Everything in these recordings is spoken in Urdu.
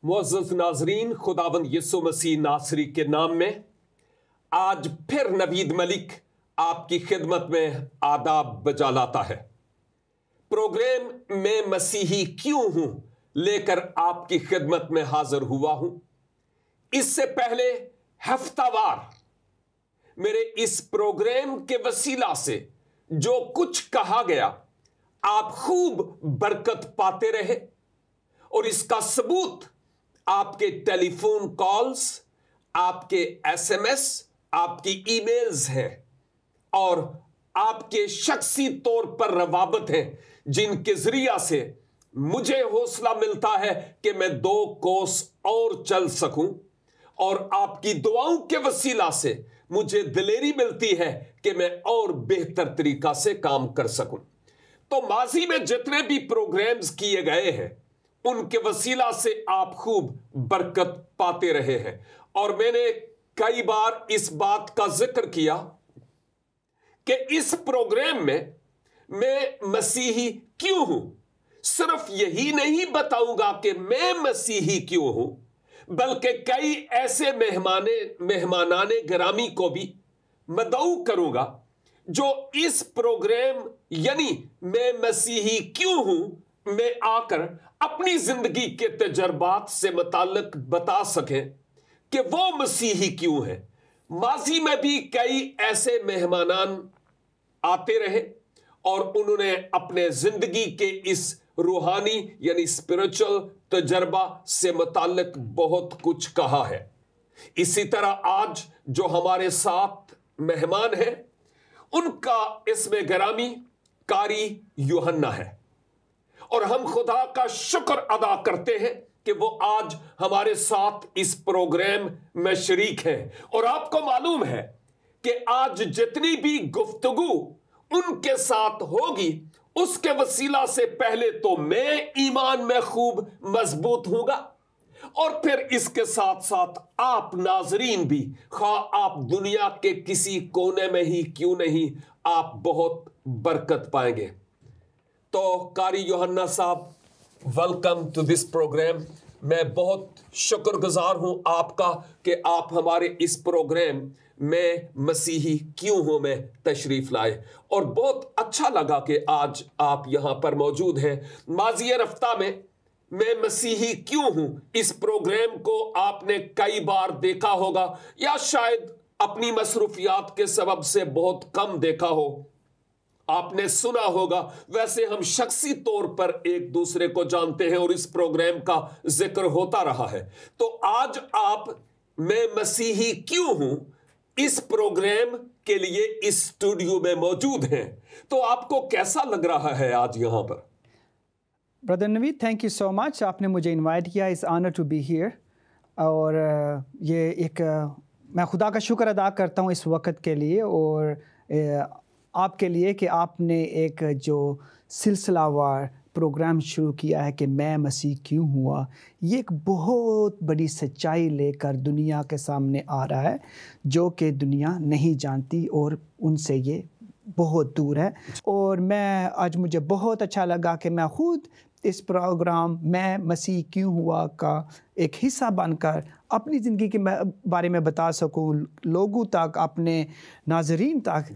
معزز ناظرین، خداوند یسوع مسیح ناصری کے نام میں آج پھر نوید ملک آپ کی خدمت میں آداب بجا لاتا ہے۔ پروگرام میں مسیحی کیوں ہوں لے کر آپ کی خدمت میں حاضر ہوا ہوں۔ اس سے پہلے ہفتہ وار میرے اس پروگرام کے وسیلہ سے جو کچھ کہا گیا آپ خوب برکت پاتے رہے، اور اس کا ثبوت آپ کے ٹیلی فون کالز، آپ کے ایس ایم ایس، آپ کی ای میلز ہیں، اور آپ کے شخصی طور پر روابط ہیں جن کے ذریعہ سے مجھے حوصلہ ملتا ہے کہ میں 2 کوس اور چل سکوں، اور آپ کی دعاؤں کے وسیلہ سے مجھے دلیری ملتی ہے کہ میں اور بہتر طریقہ سے کام کر سکوں۔ تو ماضی میں جتنے بھی پروگرامز کیے گئے ہیں ان کے وسیلہ سے آپ خوب برکت پاتے رہے ہیں، اور میں نے کئی بار اس بات کا ذکر کیا کہ اس پروگرام میں مسیحی کیوں ہوں، صرف یہی نہیں بتاؤں گا کہ میں مسیحی کیوں ہوں، بلکہ کئی ایسے مہمانان گرامی کو بھی مدعو کروں گا جو اس پروگرام یعنی میں مسیحی کیوں ہوں میں آ کر اپنی زندگی کے تجربات سے متعلق بتا سکیں کہ وہ مسیحی کیوں ہیں۔ ماضی میں بھی کئی ایسے مہمانان آتے رہے اور انہوں نے اپنے زندگی کے اس روحانی یعنی اسپرچل تجربہ سے متعلق بہت کچھ کہا ہے۔ اسی طرح آج جو ہمارے ساتھ مہمان ہیں ان کا اسم گرامی قاری یوحنا ہے، اور ہم خدا کا شکر ادا کرتے ہیں کہ وہ آج ہمارے ساتھ اس پروگرام میں شریک ہیں۔ اور آپ کو معلوم ہے کہ آج جتنی بھی گفتگو ان کے ساتھ ہوگی اس کے وسیلہ سے پہلے تو میں ایمان میں خوب مضبوط ہوں گا، اور پھر اس کے ساتھ ساتھ آپ ناظرین بھی، خواہ آپ دنیا کے کسی کونے میں ہی کیوں نہیں، آپ بہت برکت پائیں گے۔ تو قاری یوحنا صاحب، ویلکم ٹو دس پروگرام۔ میں بہت شکر گزار ہوں آپ کا کہ آپ ہمارے اس پروگرام میں مسیحی کیوں ہوں میں تشریف لائے، اور بہت اچھا لگا کہ آج آپ یہاں پر موجود ہیں۔ ماضی رفتہ میں مسیحی کیوں ہوں اس پروگرام کو آپ نے کئی بار دیکھا ہوگا، یا شاید اپنی مصروفیات کے سبب سے بہت کم دیکھا ہو، آپ نے سنا ہوگا۔ ویسے ہم شخصی طور پر ایک دوسرے کو جانتے ہیں اور اس پروگرام کا ذکر ہوتا رہا ہے۔ تو آج آپ میں مسیحی کیوں ہوں اس پروگرام کے لیے اس اسٹوڈیو میں موجود ہیں، تو آپ کو کیسا لگ رہا ہے آج یہاں پر؟ برادر نوید، تھینک یو سو مچ، آپ نے مجھے انوائٹ کیا، اس آنر ٹو بی ہیئر، اور یہ ایک میں خدا کا شکر ادا کرتا ہوں اس وقت کے لیے اور آپ کے لیے کہ آپ نے ایک جو سلسلہ وار پروگرام شروع کیا ہے کہ میں مسیح کیوں ہوا، یہ ایک بہت بڑی سچائی لے کر دنیا کے سامنے آ رہا ہے جو کہ دنیا نہیں جانتی اور ان سے یہ بہت دور ہے۔ اور آج مجھے بہت اچھا لگا کہ میں خود اس پروگرام میں مسیح کیوں ہوا کا ایک حصہ بن کر اپنی زندگی کے بارے میں بتا سکوں لوگوں تک، اپنے ناظرین تک،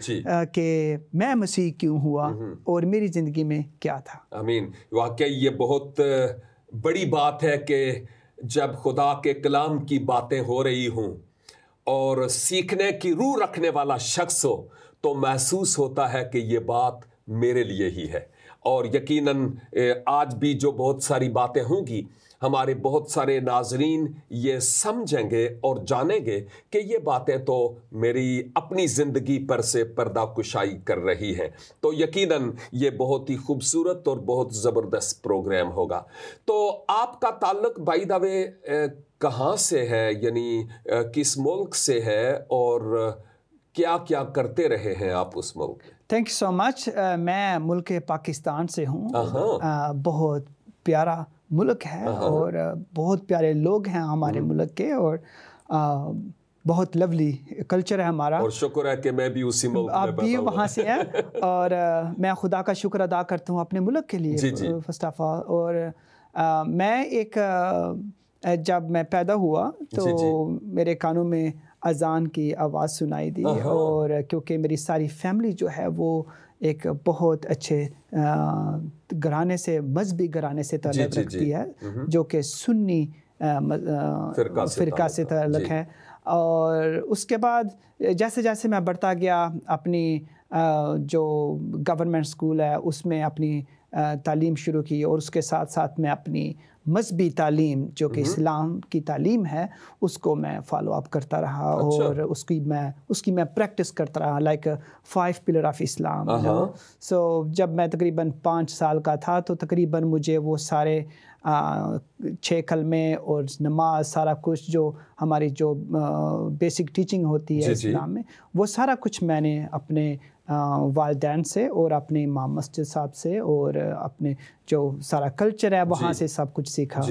کہ میں مسیح کیوں ہوا اور میری زندگی میں کیا تھا۔ آمین۔ واقعی یہ بہت بڑی بات ہے کہ جب خدا کے کلام کی باتیں ہو رہی ہوں اور سیکھنے کی روح رکھنے والا شخص ہو تو محسوس ہوتا ہے کہ یہ بات میرے لیے ہی ہے۔ اور یقیناً آج بھی جو بہت ساری باتیں ہوں گی، ہمارے بہت سارے ناظرین یہ سمجھیں گے اور جانیں گے کہ یہ باتیں تو میری اپنی زندگی پر سے پردہ کشائی کر رہی ہیں۔ تو یقیناً یہ بہت ہی خوبصورت اور بہت زبردست پروگرام ہوگا۔ تو آپ کا تعلق بائی دا وے کہاں سے ہے، یعنی کس ملک سے ہے، اور کیا کیا کرتے رہے ہیں آپ اس ملک میں؟ تھینک یو سو مچ۔ میں ملک پاکستان سے ہوں۔ بہت پیارا ملک ہے اور بہت پیارے لوگ ہیں ہمارے ملک کے، اور بہت لولی کلچر ہے ہمارا، اور شکر ہے کہ میں بھی اسی ملک میں آپ بھی وہاں سے ہیں، اور میں خدا کا شکر ادا کرتا ہوں اپنے ملک کے لیے فرسٹ آف آل۔ اور میں ایک جب میں پیدا ہوا تو میرے کانوں میں اذان کی آواز سنائی دی، اور کیونکہ میری ساری فیملی جو ہے وہ ایک بہت اچھے گھرانے سے، مذہبی گھرانے سے تعلق رکھتی ہے، جو کہ سنی فرقہ سے تعلق ہے۔ اور اس کے بعد جیسے جیسے میں بڑھتا گیا، اپنی جو گورنمنٹ اسکول ہے اس میں اپنی تعلیم شروع کی، اور اس کے ساتھ ساتھ میں اپنی مذہبی تعلیم جو کہ اسلام کی تعلیم ہے اس کو میں فالو اپ کرتا رہا، اور اس کی میں پریکٹس کرتا رہا، لائک 5 پلر آف اسلام۔ سو جب میں تقریباً 5 سال کا تھا تو تقریباً مجھے وہ سارے 6 کلمے اور نماز، سارا کچھ جو ہماری جو بیسک ٹیچنگ ہوتی ہے اسلام میں، وہ سارا کچھ میں نے اپنے والدین سے اور اپنے امام مسجد صاحب سے اور اپنے جو سارا کلچر ہے وہاں سے سب کچھ سیکھا۔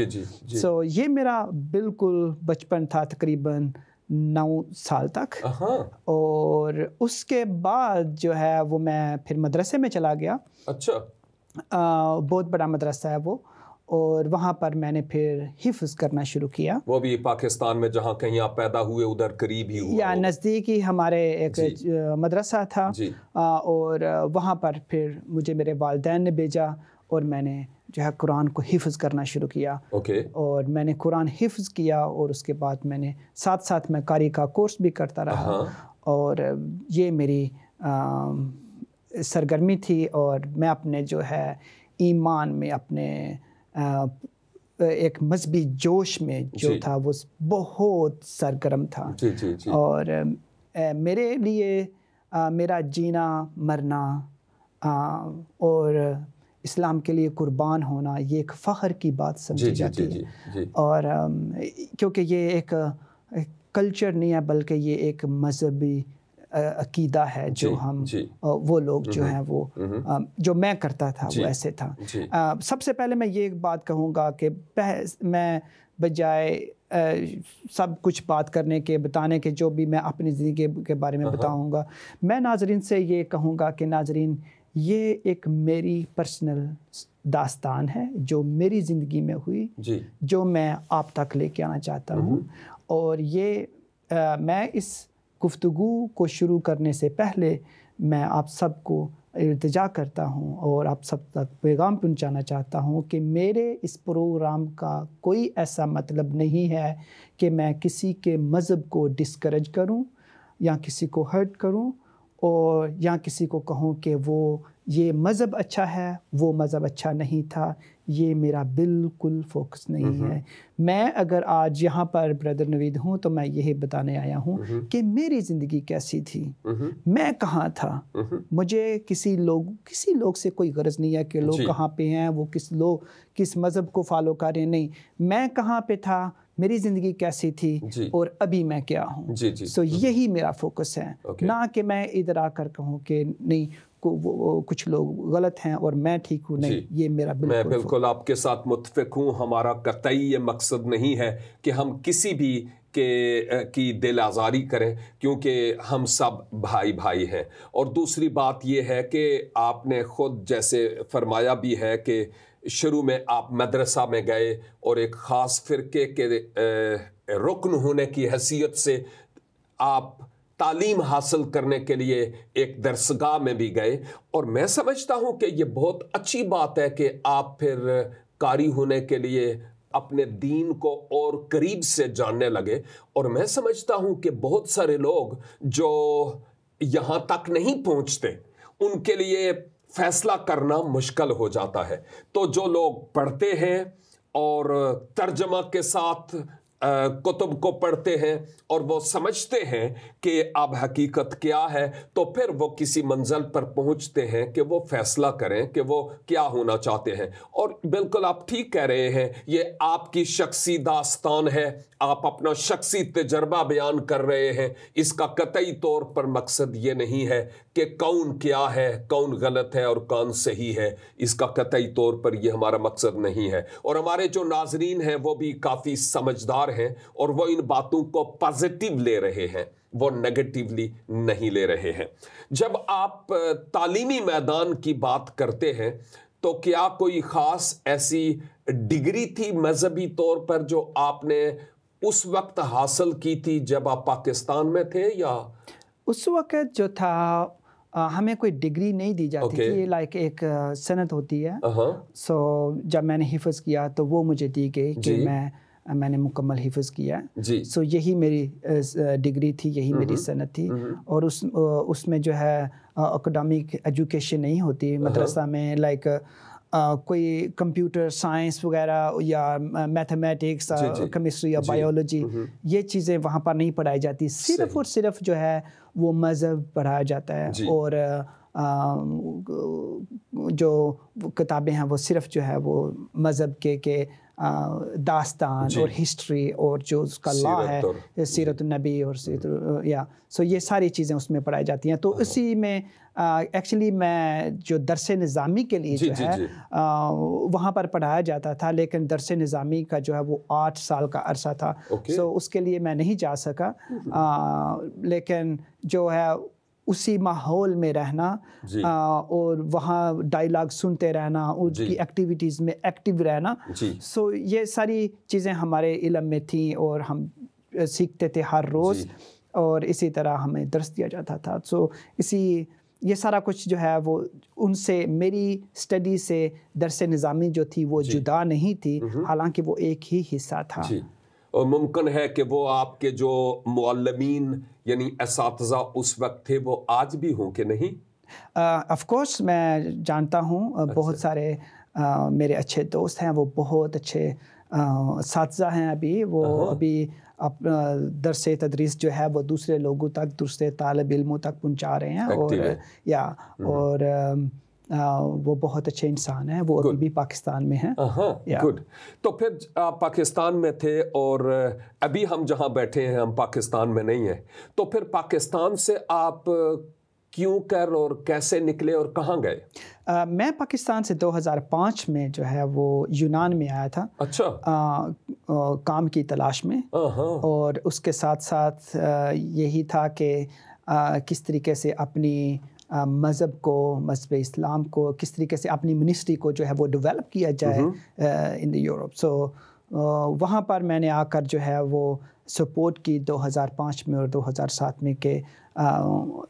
سو یہ میرا بالکل بچپن تھا تقریباً 9 سال تک، اور اس کے بعد جو ہے وہ میں پھر مدرسے میں چلا گیا۔ اچھا، بہت بڑا مدرسہ ہے وہ، اور وہاں پر میں نے پھر حفظ کرنا شروع کیا۔ وہ بھی پاکستان میں جہاں کہیں آپ پیدا ہوئے ادھر قریب ہی ہوا؟ یا نزدیک ہی ہمارے ایک مدرسہ تھا، اور وہاں پر پھر مجھے میرے والدین نے بھیجا، اور میں نے جو ہے قرآن کو حفظ کرنا شروع کیا۔ اور میں نے قرآن حفظ کیا، اور اس کے بعد میں نے ساتھ ساتھ میں قاری کا کورس بھی کرتا رہا، اور یہ میری سرگرمی تھی۔ اور میں اپنے جو ہے ایمان میں، اپنے ایک مذہبی جوش میں جو تھا وہ بہت سرگرم تھا، اور میرے لیے میرا جینا مرنا اور اسلام کے لیے قربان ہونا یہ ایک فخر کی بات سمجھی جاتی ہے، اور کیونکہ یہ ایک کلچر نہیں ہے بلکہ یہ ایک مذہبی عقیدہ ہے جو ہم وہ لوگ جو ہیں وہ جو میں کرتا تھا وہ ایسے تھا۔ سب سے پہلے میں یہ بات کہوں گا کہ میں بجائے سب کچھ بات کرنے کے بتانے کے جو بھی میں اپنی زندگی کے بارے میں بتاؤں گا، میں ناظرین سے یہ کہوں گا کہ ناظرین یہ ایک میری پرسنل داستان ہے جو میری زندگی میں ہوئی، جو میں آپ تک لے کے آنا چاہتا ہوں، اور یہ میں اس گفتگو کو شروع کرنے سے پہلے میں آپ سب کو التجا کرتا ہوں اور آپ سب تک پیغام پہنچانا چاہتا ہوں کہ میرے اس پروگرام کا کوئی ایسا مطلب نہیں ہے کہ میں کسی کے مذہب کو ڈسکریج کروں یا کسی کو ہرٹ کروں، اور یا کسی کو کہوں کہ وہ یہ مذہب اچھا ہے وہ مذہب اچھا نہیں تھا۔ یہ میرا بالکل فوکس نہیں ہے۔ میں اگر آج یہاں پر بردر نوید ہوں تو میں یہی بتانے آیا ہوں کہ میری زندگی کیسی تھی، میں کہاں تھا۔ مجھے کسی لوگ سے کوئی غرض نہیں ہے کہ لوگ کہاں پہ ہیں، وہ کس مذہب کو فالو کر رہے ہیں، نہیں، میں کہاں پہ تھا، میری زندگی کیسی تھی، اور ابھی میں کیا ہوں۔ سو یہی میرا فوکس ہے، نہ کہ میں ادھر آ کر کہوں کہ نہیں کچھ لوگ غلط ہیں اور میں ٹھیک ہوں، نہیں، یہ میرا بالکل۔ میں بالکل آپ کے ساتھ متفق ہوں۔ ہمارا قطعی یہ مقصد نہیں ہے کہ ہم کسی بھی کی دل آزاری کریں، کیونکہ ہم سب بھائی ہیں۔ اور دوسری بات یہ ہے کہ آپ نے خود جیسے فرمایا بھی ہے کہ شروع میں آپ مدرسہ میں گئے اور ایک خاص فرقے کے رکن ہونے کی حیثیت سے آپ تعلیم حاصل کرنے کے لیے ایک درسگاہ میں بھی گئے، اور میں سمجھتا ہوں کہ یہ بہت اچھی بات ہے کہ آپ پھر قاری ہونے کے لیے اپنے دین کو اور قریب سے جاننے لگے۔ اور میں سمجھتا ہوں کہ بہت سارے لوگ جو یہاں تک نہیں پہنچتے ان کے لیے فیصلہ کرنا مشکل ہو جاتا ہے۔ تو جو لوگ پڑھتے ہیں اور ترجمہ کے ساتھ کتب کو پڑھتے ہیں اور وہ سمجھتے ہیں کہ اب حقیقت کیا ہے، تو پھر وہ کسی منزل پر پہنچتے ہیں کہ وہ فیصلہ کریں کہ وہ کیا ہونا چاہتے ہیں۔ اور بالکل آپ ٹھیک کہہ رہے ہیں، یہ آپ کی شخصی داستان ہے، آپ اپنا شخصی تجربہ بیان کر رہے ہیں۔ اس کا قطعی طور پر مقصد یہ نہیں ہے کہ کون کیا ہے، کون غلط ہے اور کون صحیح ہے، اس کا قطعی طور پر یہ ہمارا مقصد نہیں ہے۔ اور ہمارے جو ناظرین ہیں وہ بھی کافی سمجھدار ہیں اور وہ ان باتوں کو پازیٹیو لے رہے ہیں، وہ نیگیٹیولی نہیں لے رہے ہیں۔ جب آپ تعلیمی میدان کی بات کرتے ہیں تو کیا کوئی خاص ایسی ڈگری تھی مذہبی طور پر جو آپ نے اس وقت حاصل کی تھی جب آپ پاکستان میں تھے؟ یا اس وقت جو تھا ہمیں کوئی ڈگری نہیں دی جاتی تھی، لائک ایک سند ہوتی ہے. سو جب میں نے حفظ کیا تو وہ مجھے دی گئی کہ میں نے مکمل حفظ کیا. سو یہی میری ڈگری تھی، یہی میری سند تھی. اور اس میں جو ہے اکیڈمک ایجوکیشن نہیں ہوتی مدرسہ میں، لائک کوئی کمپیوٹر سائنس وغیرہ یا میتھمیٹکس، کیمسٹری یا بایولوجی، یہ چیزیں وہاں پر نہیں پڑھائی جاتی. صرف اور صرف جو ہے وہ مذہب پڑھایا جاتا ہے. اور جو کتابیں ہیں وہ صرف جو ہے وہ مذہب کے داستان اور ہسٹری اور جو اس کا لا ہے، سیرت النبی اور سو یہ ساری چیزیں اس میں پڑھائی جاتی ہیں. تو اسی میں ایکچولی میں جو درس نظامی کے لیے جو ہے وہاں پر پڑھایا جاتا تھا، لیکن درس نظامی کا جو ہے وہ 8 سال کا عرصہ تھا. سو اس کے لیے میں نہیں جا سکا. لیکن جو ہے اسی ماحول میں رہنا اور وہاں ڈائیلاگ سنتے رہنا، ان کی ایکٹیویٹیز میں ایکٹیو رہنا، سو یہ ساری چیزیں ہمارے علم میں تھیں اور ہم سیکھتے تھے ہر روز. اور اسی طرح ہمیں درس دیا جاتا تھا. سو یہ سارا کچھ جو ہے وہ ان سے، میری اسٹڈی سے درس نظامی جو تھی وہ جدا نہیں تھی، حالانکہ وہ ایک ہی حصہ تھا. اور ممکن ہے کہ وہ آپ کے جو معلمین یعنی اساتذہ اس وقت تھے وہ آج بھی ہوں کہ نہیں؟ آف کورس میں جانتا ہوں، بہت سارے میرے اچھے دوست ہیں، وہ بہت اچھے اساتذہ ہیں. وہ ابھی اپنا درس تدریس جو ہے وہ دوسرے لوگوں تک، دوسرے طالب علموں تک پہنچا رہے ہیں. اور وہ بہت اچھے انسان ہیں. وہ ابھی بھی پاکستان میں ہیں. گڈ. تو پھر آپ پاکستان میں تھے اور ابھی ہم جہاں بیٹھے ہیں ہم پاکستان میں نہیں ہیں. تو پھر پاکستان سے آپ کیوں کر اور کیسے نکلے اور کہاں گئے؟ میں پاکستان سے 2005 میں جو ہے وہ یونان میں آیا تھا. اچھا. کام کی تلاش میں. اور اس کے ساتھ ساتھ یہی تھا کہ کس طریقے سے اپنی مذہب کو، مذہب اسلام کو کس طریقے سے اپنی منسٹری کو جو ہے وہ ڈیولپ کیا جائے ان یورپ. سو وہاں پر میں نے آ کر جو ہے وہ سپورٹ کی 2005 میں اور 2007 میں کہ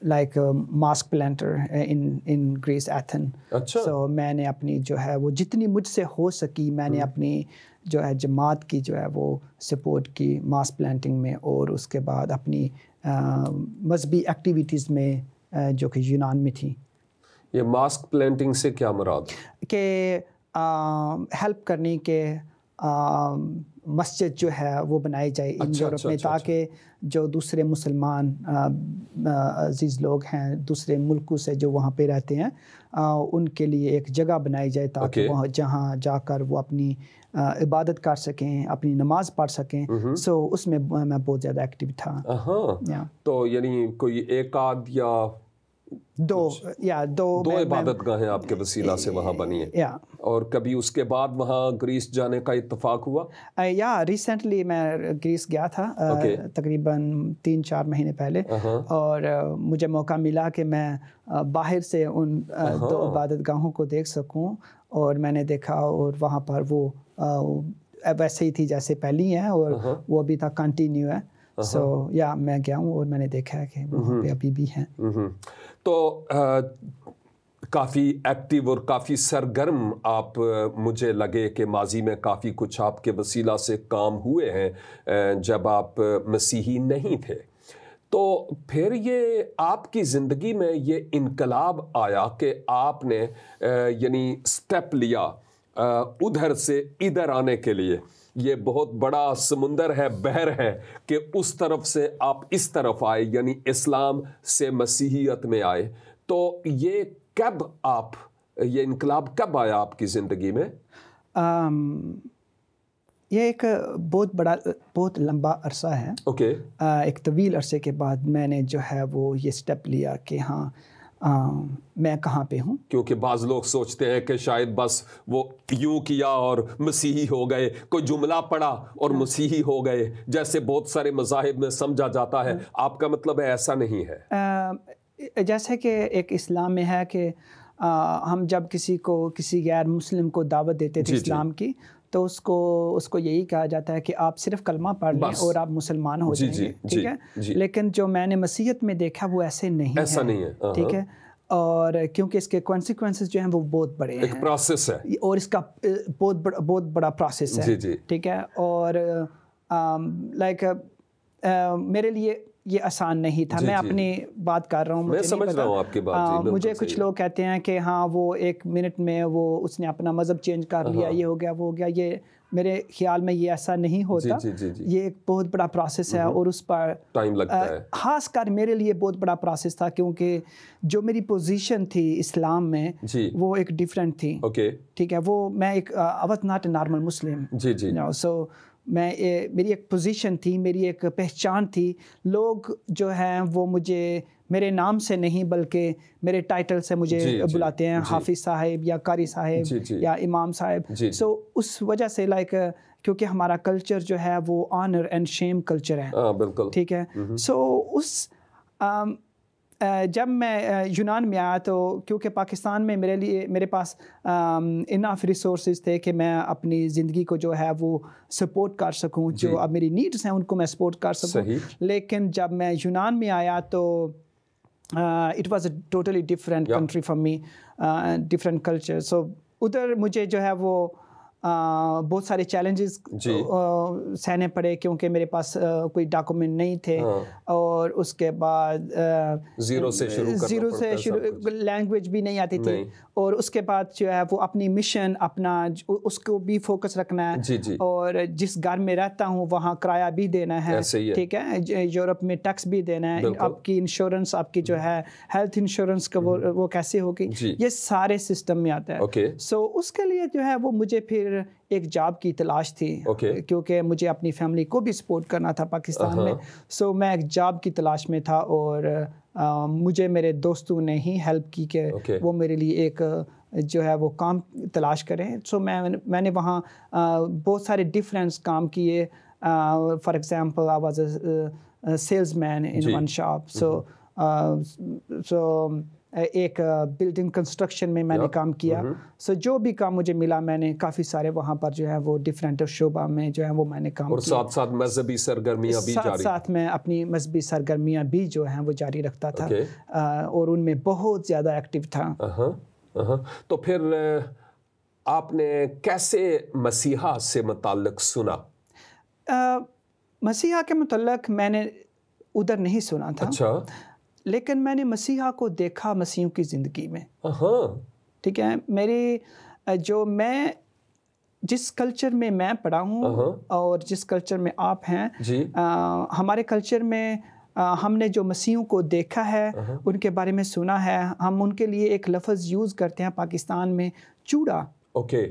like mask planter in Greece Athens. So میں نے اپنی جو ہے وہ جتنی مجھ سے ہو سکی میں نے اپنی جو ہے جماعت کی جو ہے وہ سپورٹ کی ماسک پلانٹنگ میں، اور اس کے بعد اپنی مذہبی ایکٹیویٹیز میں جو کہ یونان میں تھی. یہ ماسک پلانٹنگ سے کیا مراد؟ کہ ہیلپ کرنے کے مسجد جو ہے وہ بنائی جائے ان یورپ میں، تاکہ جو دوسرے مسلمان عزیز لوگ ہیں دوسرے ملکوں سے جو وہاں پہ رہتے ہیں ان کے لیے ایک جگہ بنائی جائے، تاکہ وہاں جہاں جا کر وہ اپنی عبادت کر سکیں، اپنی نماز پڑھ سکیں. سو اس میں میں بہت زیادہ ایکٹیو تھا. تو یعنی کوئی ایک آدھ یا دو عبادت گاہیں آپ کے وسیلہ سے وہاں بنی ہیں. اور کبھی اس کے بعد وہاں گریس جانے کا اتفاق ہوا؟ ریسنٹلی میں گریس گیا تھا تقریباً 3-4 مہینے پہلے. اور مجھے موقع ملا کہ میں باہر سے ان 2 عبادت گاہوں کو دیکھ سکوں، اور میں نے دیکھا اور وہاں پر وہ ویسے ہی تھی جیسے پہلی ہیں، اور وہ ابھی تک کنٹینیو ہے. سو میں گیا ہوں اور میں نے دیکھا ہے کہ وہاں پہ ابھی بھی ہیں. تو کافی ایکٹیو اور کافی سرگرم آپ مجھے لگے کہ ماضی میں کافی کچھ آپ کے وسیلہ سے کام ہوئے ہیں جب آپ مسیحی نہیں تھے. تو پھر یہ آپ کی زندگی میں یہ انقلاب آیا کہ آپ نے یعنی سٹیپ لیا ادھر سے ادھر آنے کے لیے. یہ بہت بڑا سمندر ہے، بحر ہے کہ اس طرف سے آپ اس طرف آئے، یعنی اسلام سے مسیحیت میں آئے. تو یہ کب یہ انقلاب کب آیا آپ کی زندگی میں؟ یہ ایک بہت لمبا عرصہ ہے. ایک طویل عرصے کے بعد میں نے جو ہے وہ یہ سٹیپ لیا کہ ہاں میں کہاں پہ ہوں. کیونکہ بعض لوگ سوچتے ہیں کہ شاید بس وہ یوں کیا اور مسیحی ہو گئے، کوئی جملہ پڑھا اور مسیحی ہو گئے، جیسے بہت سارے مذاہب میں سمجھا جاتا ہے. آپ کا مطلب ہے ایسا نہیں ہے؟ جیسے کہ ایک اسلام میں ہے کہ ہم جب کسی غیر مسلم کو دعوت دیتے تھے اسلام کی تو اس کو یہی کہا جاتا ہے کہ آپ صرف کلمہ پڑھ لیں اور آپ مسلمان ہو جائیں گے, ٹھیک ہے. لیکن جو میں نے مسیحیت میں دیکھا وہ ایسے نہیں ہے, ٹھیک ہے. اور کیونکہ اس کے کانسیکوینسز جو ہیں وہ بہت بڑے ہیں, ایک پروسیس ہے اور اس کا بہت بڑا پروسیس ہے, ٹھیک ہے. اور لائک میرے لیے یہ آسان نہیں تھا. میں اپنی بات کر رہا ہوں, میں سمجھ رہا ہوں آپ کی بات. مجھے کچھ لوگ کہتے ہیں کہ ہاں وہ 1 منٹ میں اس نے اپنا مذہب چینج کر لیا, یہ ہو گیا وہ ہو گیا. یہ میرے خیال میں یہ ایسا نہیں ہوتا. یہ ایک بہت بڑا پروسیس ہے اور اس پر ٹائم لگتا ہے. خاص کر میرے لیے بہت بڑا پروسیس تھا کیونکہ جو میری پوزیشن تھی اسلام میں وہ ایک ڈیفرنٹ تھی, ٹھیک ہے. وہ میں ایک I was not a normal Muslim, سو میری ایک پوزیشن تھی, میری ایک پہچان تھی. لوگ جو ہیں وہ مجھے میرے نام سے نہیں بلکہ میرے ٹائٹل سے مجھے بلاتے ہیں, حافظ صاحب یا قاری صاحب یا امام صاحب. سو اس وجہ سے لائک کیونکہ ہمارا کلچر جو ہے وہ آنر اینڈ شیم کلچر ہے, ٹھیک ہے. سو اس جب میں یونان میں آیا تو کیونکہ پاکستان میں میرے پاس انف ریسورسز تھے کہ میں اپنی زندگی کو جو ہے وہ سپورٹ کر سکوں, جو اب میری نیڈس ہیں ان کو میں سپورٹ کر سکوں. لیکن جب میں یونان میں آیا تو it was a totally different country from me, different culture. So ادھر مجھے جو ہے وہ بہت سارے چیلنجز سہنے پڑے کیونکہ میرے پاس کوئی ڈاکومنٹ نہیں تھے, اور اس کے بعد زیرو سے شروع لینگویج بھی نہیں آتی تھی, اور اس کے بعد جو ہے وہ اپنی مشن اپنا اس کو بھی فوکس رکھنا ہے, اور جس گھر میں رہتا ہوں وہاں کرایہ بھی دینا ہے, ٹھیک ہے. یورپ میں ٹیکس بھی دینا ہے, آپ کی انشورنس, آپ کی جو ہے ہیلتھ انشورنس کا وہ کیسے ہوگی, یہ سارے سسٹم میں آتا ہے. سو اس کے لیے جو ہے وہ مجھے پھر ایک جاب کی تلاش تھی کیونکہ مجھے اپنی فیملی کو بھی سپورٹ کرنا تھا پاکستان میں. سو میں ایک جاب کی تلاش میں تھا, اور مجھے میرے دوستوں نے ہی ہیلپ کی کہ وہ میرے لیے ایک جو ہے وہ کام تلاش کریں. سو میں نے وہاں بہت سارے ڈفرینٹ کام کیے. For example I was a salesman in one shop. So ایک بلڈنگ کنسٹرکشن میں نے کام کیا. سو جو بھی کام مجھے ملا میں نے کافی سارے وہاں پر جو ہے وہ ڈفرینٹ شعبہ میں جو ہے وہ میں نے کام کیا, اور ساتھ مذہبی سرگرمیاں بھی جاری, ساتھ میں اپنی مذہبی سرگرمیاں بھی جو ہیں وہ جاری رکھتا تھا, اور ان میں بہت زیادہ ایکٹیو تھا. تو پھر آپ نے کیسے مسیحا سے متعلق سنا؟ مسیحا کے متعلق میں نے ادھر نہیں سنا تھا, لیکن میں نے مسیحا کو دیکھا مسیحوں کی زندگی میں, ٹھیک ہے. میں جس کلچر میں پڑھا ہوں اور جس کلچر میں آپ ہیں, ہمارے کلچر میں ہم نے جو مسیحوں کو دیکھا ہے, ان کے بارے میں سنا ہے. ہم ان کے لیے ایک لفظ یوز کرتے ہیں پاکستان میں, چوڑا,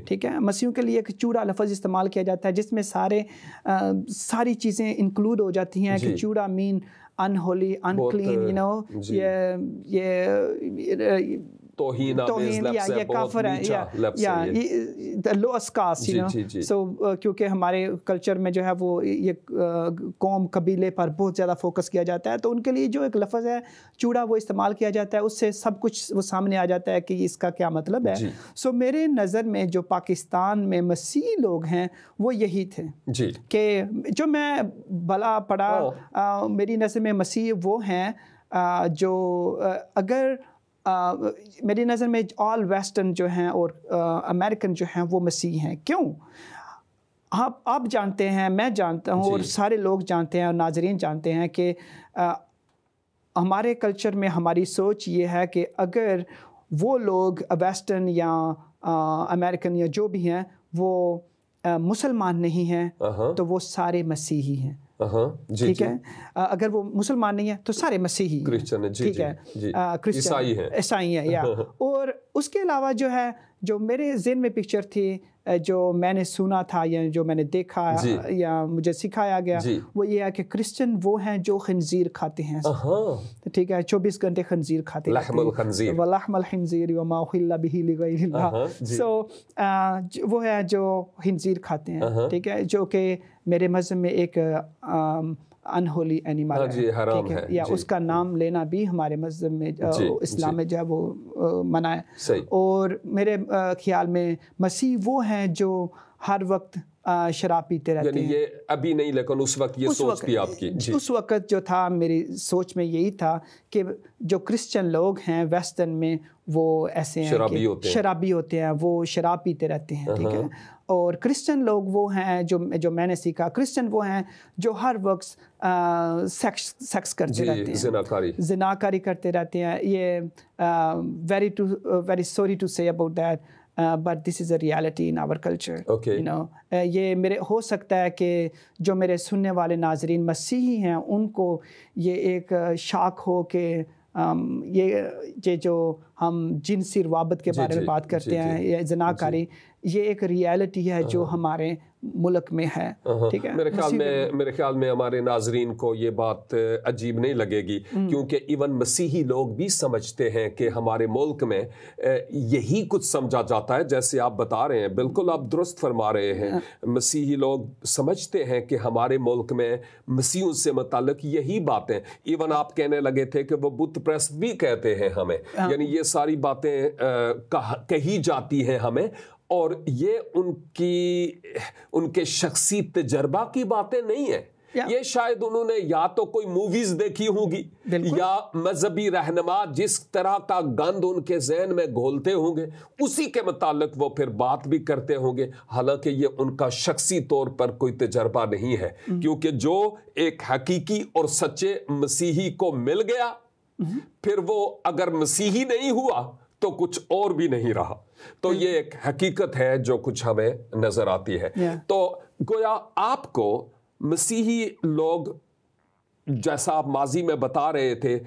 ٹھیک ہے. مسیحوں کے لیے ایک چوڑا لفظ استعمال کیا جاتا ہے جس میں ساری چیزیں انکلوڈ ہو جاتی ہیں کہ چوڑا مین unholy, unclean, you know, یہ توہین یا یہ کافر ہے, یا lowest caste, you know. So کیونکہ ہمارے کلچر میں جو ہے وہ یہ قوم قبیلے پر بہت زیادہ فوکس کیا جاتا ہے, تو ان کے لیے جو ایک لفظ ہے چوڑا وہ استعمال کیا جاتا ہے, اس سے سب کچھ وہ سامنے آ جاتا ہے کہ اس کا کیا مطلب ہے. سو میرے نظر میں جو پاکستان میں مسیحی لوگ ہیں وہ یہی تھے کہ جو میں بلا پڑھا, میری نظر میں مسیح وہ ہیں جو اگر میری نظر میں آل ویسٹرن جو ہیں اور امریکن جو ہیں وہ مسیح ہیں. کیوں؟ آپ جانتے ہیں, میں جانتا ہوں, اور سارے لوگ جانتے ہیں اور ناظرین جانتے ہیں کہ ہمارے کلچر میں ہماری سوچ یہ ہے کہ اگر وہ لوگ ویسٹرن یا امریکن یا جو بھی ہیں وہ مسلمان نہیں ہیں تو وہ سارے مسیحی ہیں, ٹھیک ہے. اگر وہ مسلمان نہیں ہے تو سارے مسیحی ہیں, ٹھیک ہے, عیسائی ہیں. اور اس کے علاوہ جو ہے جو میرے ذہن میں پکچر تھی, جو میں نے سنا تھا یا جو میں نے دیکھا یا مجھے سکھایا گیا, وہ یہ ہے کہ کرسچن وہ ہیں جو خنزیر کھاتے ہیں, ٹھیک ہے, 24 گھنٹے خنزیر کھاتے ہیں, وَلَحْمَ الْخِنزِيرِ وَمَا أُحِلَّ بِهِ لِغَيْرِ اللَّهِ. سو وہ ہے جو خنزیر کھاتے ہیں, ٹھیک ہے, جو کہ میرے مذہب میں ایک انہولی اینیمل جی حرام ہے یا اس کا نام لینا بھی ہمارے مذہب میں اسلام میں جو ہے وہ منع ہے. اور میرے خیال میں مسیح وہ ہیں جو ہر وقت شراب پیتے رہتے ہیں. یعنی یہ ابھی نہیں لیکن اس وقت یہ سوچ تھی آپ کی؟ اس وقت جو تھا میری سوچ میں یہی تھا کہ جو کرسچن لوگ ہیں ویسٹرن میں وہ ایسے ہیں شرابی ہوتے ہیں, وہ شراب پیتے رہتے ہیں, ٹھیک ہے. اور کرسچن لوگ وہ ہیں جو میں نے سیکھا, کرسچن وہ ہیں جو ہر وقت سیکس کرتے رہتے ہیں, زناکاری کرتے رہتے ہیں. یہ very sorry to say about that, but this is a reality in our culture. You know, یہ میرے ہو سکتا ہے کہ جو میرے سننے والے ناظرین مسیحی ہیں ان کو یہ ایک شاک ہو کہ یہ جو ہم جنسی روابط کے بارے میں بات کرتے ہیں, یہ زناکاری, یہ ایک ریالٹی ہے جو ہمارے ملک میں ہے, ٹھیک ہے. میرے خیال میں ہمارے ناظرین کو یہ بات عجیب نہیں لگے گی, کیونکہ ایون مسیحی لوگ بھی سمجھتے ہیں کہ ہمارے ملک میں یہی کچھ سمجھا جاتا ہے جیسے آپ بتا رہے ہیں. بالکل آپ درست فرما رہے ہیں. مسیحی لوگ سمجھتے ہیں کہ ہمارے ملک میں مسیحوں سے متعلق یہی باتیں, ایون آپ کہنے لگے تھے کہ وہ بت پرست بھی کہتے ہیں ہمیں, یعنی یہ ساری باتیں کہی جاتی ہیں ہمیں, اور یہ ان کے شخصی تجربہ کی باتیں نہیں ہیں. یہ شاید انہوں نے یا تو کوئی موویز دیکھی ہوں گی یا مذہبی رہنما جس طرح کا گند ان کے ذہن میں گھولتے ہوں گے اسی کے متعلق وہ پھر بات بھی کرتے ہوں گے, حالانکہ یہ ان کا شخصی طور پر کوئی تجربہ نہیں ہے. کیونکہ جو ایک حقیقی اور سچے مسیحی کو مل گیا پھر وہ اگر مسیحی نہیں ہوا تو کچھ اور بھی نہیں رہا. تو یہ ایک حقیقت ہے جو کچھ ہمیں نظر آتی ہے. تو گویا آپ کو مسیحی لوگ, جیسا آپ ماضی میں بتا رہے تھے,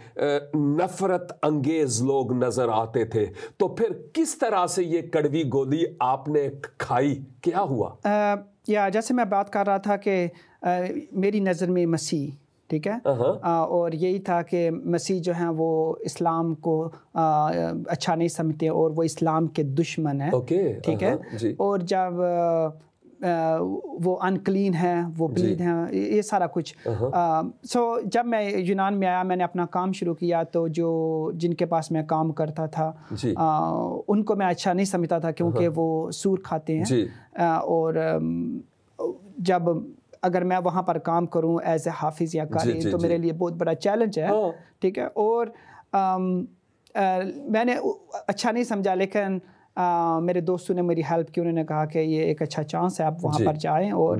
نفرت انگیز لوگ نظر آتے تھے. تو پھر کس طرح سے یہ کڑوی گولی آپ نے کھائی, کیا ہوا؟ جیسے میں بات کر رہا تھا کہ میری نظر میں مسیح, ٹھیک ہے, اور یہی تھا کہ مسیح جو ہیں وہ اسلام کو اچھا نہیں سمجھتے اور وہ اسلام کے دشمن ہیں, ٹھیک ہے. اور جب وہ انکلین ہیں, وہ بلید ہیں, یہ سارا کچھ. جب میں یونان میں آیا, میں نے اپنا کام شروع کیا, تو جن کے پاس میں کام کرتا تھا ان کو میں اچھا نہیں سمجھتا تھا کیونکہ وہ سور کھاتے ہیں. اور جب اگر میں وہاں پر کام کروں ایز اے حافظ یا قاری تو میرے لیے بہت بڑا چیلنج ہے, ٹھیک ہے. اور میں نے اچھا نہیں سمجھا, لیکن میرے دوستوں نے میری ہیلپ کی. انہوں نے کہا کہ یہ ایک اچھا چانس ہے, آپ وہاں پر جائیں اور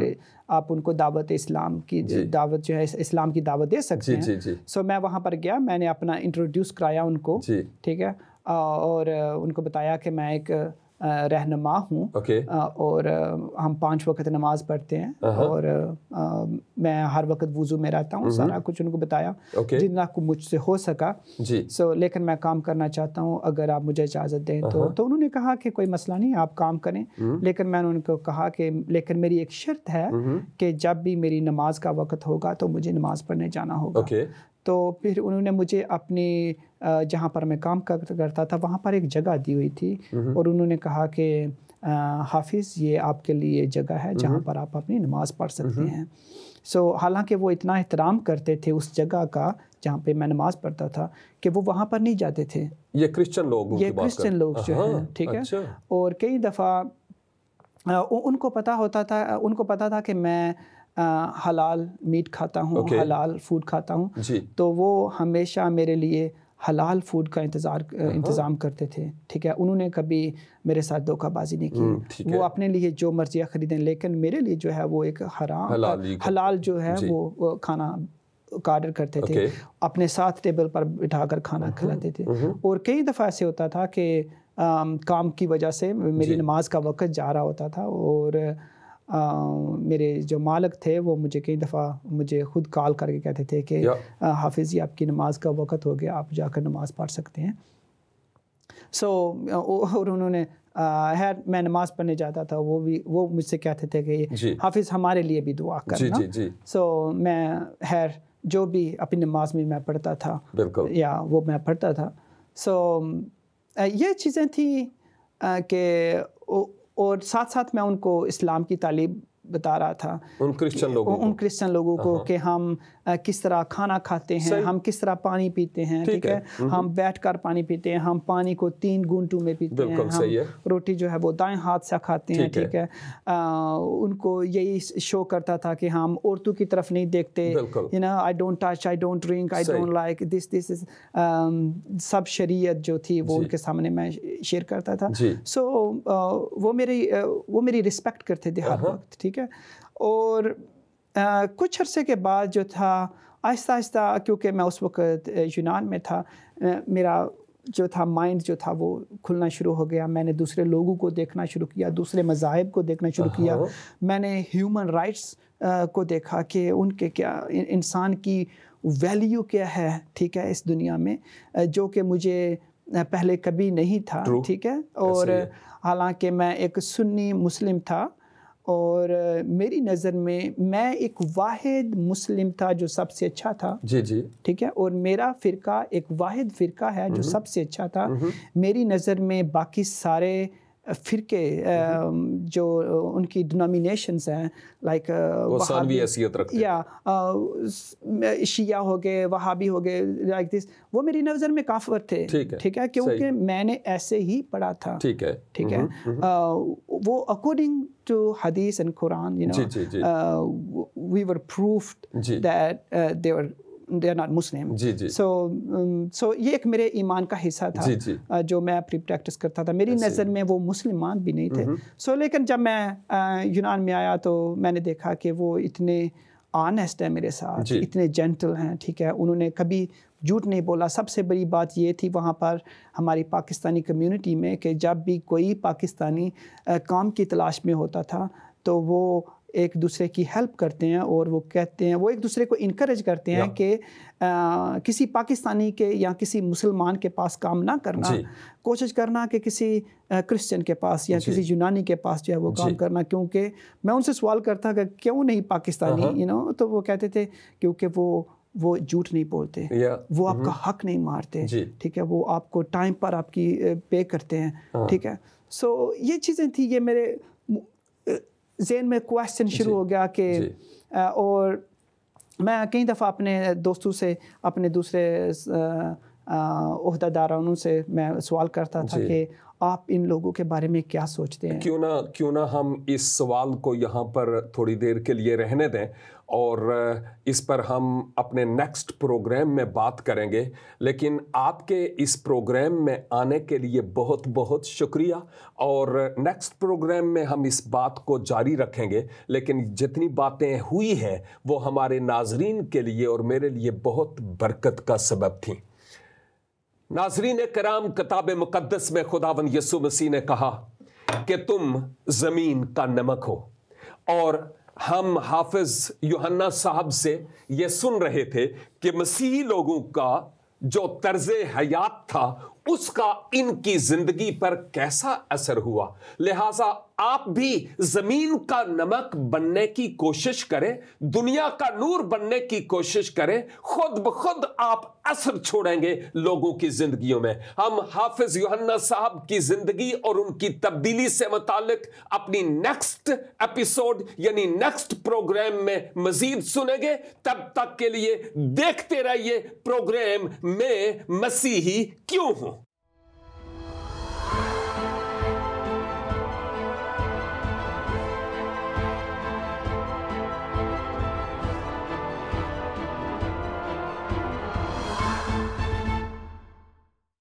آپ ان کو دعوت اسلام کی دعوت جو ہے اسلام کی دعوت دے سکتے ہیں. سو میں وہاں پر گیا, میں نے اپنا انٹروڈیوس کرایا ان کو, ٹھیک ہے, اور ان کو بتایا کہ میں ایک رہنما ہوں اور ہم 5 وقت نماز پڑھتے ہیں اور میں ہر وقت وضو میں رہتا ہوں. سارا کچھ ان کو بتایا جتنا کو مجھ سے ہو سکا. لیکن میں کام کرنا چاہتا ہوں, اگر آپ مجھے اجازت دیں تو انہوں نے کہا کہ کوئی مسئلہ نہیں, آپ کام کریں. لیکن میں نے ان کو کہا کہ لیکن میری ایک شرط ہے کہ جب بھی میری نماز کا وقت ہوگا تو مجھے نماز پڑھنے جانا ہوگا. تو پھر انہوں نے مجھے اپنی جہاں پر میں کام کرتا تھا وہاں پر ایک جگہ دی ہوئی تھی, اور انہوں نے کہا کہ حافظ یہ آپ کے لیے جگہ ہے جہاں پر آپ اپنی نماز پڑھ سکتے ہیں. حالانکہ وہ اتنا احترام کرتے تھے اس جگہ کا جہاں پہ میں نماز پڑھتا تھا کہ وہ وہاں پر نہیں جاتے تھے. یہ کرسچن لوگ جو ہیں, ٹھیک ہے. اور کئی دفعہ ان کو پتا تھا کہ میں حلال میٹ کھاتا ہوں, حلال فوڈ کھاتا ہوں, تو وہ ہمیشہ میرے لیے حلال فوڈ کا انتظام کرتے تھے, ٹھیک ہے. انہوں نے کبھی میرے ساتھ دھوکہ بازی نہیں کی. وہ اپنے لیے جو مرضی خریدیں, لیکن میرے لیے جو ہے وہ ایک حلال جو ہے وہ کھانا آرڈر کرتے تھے, اپنے ساتھ ٹیبل پر بٹھا کر کھانا کھلاتے تھے. اور کئی دفعہ ایسے ہوتا تھا کہ کام کی وجہ سے میری نماز کا وقت جا رہا ہوتا تھا, اور میرے جو مالک تھے وہ مجھے کئی دفعہ مجھے خود کال کر کے کہتے تھے کہ حافظ جی آپ کی نماز کا وقت ہو گیا, آپ جا کر نماز پڑھ سکتے ہیں. اور انہوں نے میں نماز پڑھنے جاتا تھا, وہ مجھ سے کہتے تھے کہ حافظ ہمارے لیے بھی دعا کرنا. میں جو بھی اپنی نماز میں پڑھتا تھا یا وہ میں پڑھتا تھا. یہ چیزیں تھیں کہ اور ساتھ ساتھ میں ان کو اسلام کی تعلیم بتا رہا تھا ان کرسچن لوگوں کو کہ ہم کس طرح کھانا کھاتے ہیں, ہم کس طرح پانی پیتے ہیں, ٹھیک ہے, ہم بیٹھ کر پانی پیتے ہیں, ہم پانی کو 3 گھونٹوں میں پیتے ہیں, ہم روٹی جو ہے وہ دائیں ہاتھ سے کھاتے ہیں, ٹھیک ہے. ان کو یہی شو کرتا تھا کہ ہم عورتوں کی طرف نہیں دیکھتے, you know, I don't touch, I don't drink, I don't like this is سب شریعت جو تھی وہ ان کے سامنے میں شیئر کرتا تھا. سو وہ میری رسپیکٹ کرتے تھے ہر وقت, ٹھیک ہے. اور کچھ عرصے کے بعد جو تھا آہستہ آہستہ, کیونکہ میں اس وقت یونان میں تھا, میرا جو تھا مائنڈ جو تھا وہ کھلنا شروع ہو گیا. میں نے دوسرے لوگوں کو دیکھنا شروع کیا, دوسرے مذاہب کو دیکھنا شروع کیا. میں نے ہیومن رائٹس کو دیکھا کہ ان کے کیا, انسان کی ویلیو کیا ہے, ٹھیک ہے, اس دنیا میں, جو کہ مجھے پہلے کبھی نہیں تھا, ٹھیک ہے. اور حالانکہ میں ایک سنی مسلم تھا, اور میری نظر میں ایک واحد مسلم تھا جو سب سے اچھا تھا, ٹھیک ہے. اور میرا فرقہ ایک واحد فرقہ ہے جو سب سے اچھا تھا. میری نظر میں باقی سارے فرقے جو ان کی ڈینومینیشنز ہیں, لائک ثانوی حیثیت رکھتے ہیں, یا شیعہ ہو گئے, وہابی ہو گئے, لائک دس, وہ میری نظر میں کافر تھے, ٹھیک ہے, کیونکہ میں نے ایسے ہی پڑھا تھا, ٹھیک ہے. وہ اکارڈنگ ٹو حدیث and Quran, you know, we were proved that they are not Muslim. So یہ ایک میرے ایمان کا حصہ تھا جو میں اپنی پریکٹس کرتا تھا. میری نظر میں وہ مسلمان بھی نہیں تھے. لیکن جب میں یونان میں آیا تو میں نے دیکھا کہ وہ اتنے آنیسٹ ہیں میرے ساتھ, اتنے جینٹل ہیں, ٹھیک ہے. انہوں نے کبھی جھوٹ نہیں بولا. سب سے بڑی بات یہ تھی وہاں پر ہماری پاکستانی کمیونٹی میں کہ جب بھی کوئی پاکستانی کام کی تلاش میں ہوتا تھا تو وہ ایک دوسرے کی ہیلپ کرتے ہیں, اور وہ کہتے ہیں, وہ ایک دوسرے کو انکریج کرتے ہیں کہ کسی پاکستانی کے یا کسی مسلمان کے پاس کام نہ کرنا, کوشش کرنا کہ کسی کرسچن کے پاس یا کسی یونانی کے پاس جو ہے وہ کام کرنا. کیونکہ میں ان سے سوال کرتا کہ کیوں نہیں پاکستانی, you know, تو وہ کہتے تھے کیونکہ وہ جھوٹ نہیں بولتے, وہ آپ کا حق نہیں مارتے, ٹھیک ہے, وہ آپ کو ٹائم پر آپ کی پے کرتے ہیں, ٹھیک ہے. سو یہ چیزیں تھیں, یہ میرے ذہن میں کویسچن شروع ہو گیا کہ اور میں کئی دفعہ اپنے دوستوں سے, اپنے دوسرے عہدہ دارانوں سے میں سوال کرتا تھا کہ آپ ان لوگوں کے بارے میں کیا سوچتے ہیں. کیوں نہ ہم اس سوال کو یہاں پر تھوڑی دیر کے لیے رہنے دیں, اور اس پر ہم اپنے نیکسٹ پروگرام میں بات کریں گے. لیکن آپ کے اس پروگرام میں آنے کے لیے بہت بہت شکریہ, اور نیکسٹ پروگرام میں ہم اس بات کو جاری رکھیں گے. لیکن جتنی باتیں ہوئی ہیں وہ ہمارے ناظرین کے لیے اور میرے لیے بہت برکت کا سبب تھیں. ناظرین کرام, کتاب مقدس میں خداوند یسوع مسیح نے کہا کہ تم زمین کا نمک ہو, اور ہم حافظ یوحنا صاحب سے یہ سن رہے تھے کہ مسیحی لوگوں کا جو طرز حیات تھا اس کا ان کی زندگی پر کیسا اثر ہوا. لہٰذا آپ بھی زمین کا نمک بننے کی کوشش کریں, دنیا کا نور بننے کی کوشش کریں, خود بخود آپ اثر چھوڑیں گے لوگوں کی زندگیوں میں. ہم حافظ یوحنا صاحب کی زندگی اور ان کی تبدیلی سے متعلق اپنی نیکسٹ ایپیسوڈ یعنی نیکسٹ پروگرام میں مزید سنیں گے. تب تک کے لیے دیکھتے رہیے پروگرام میں مسیحی کیوں ہوں.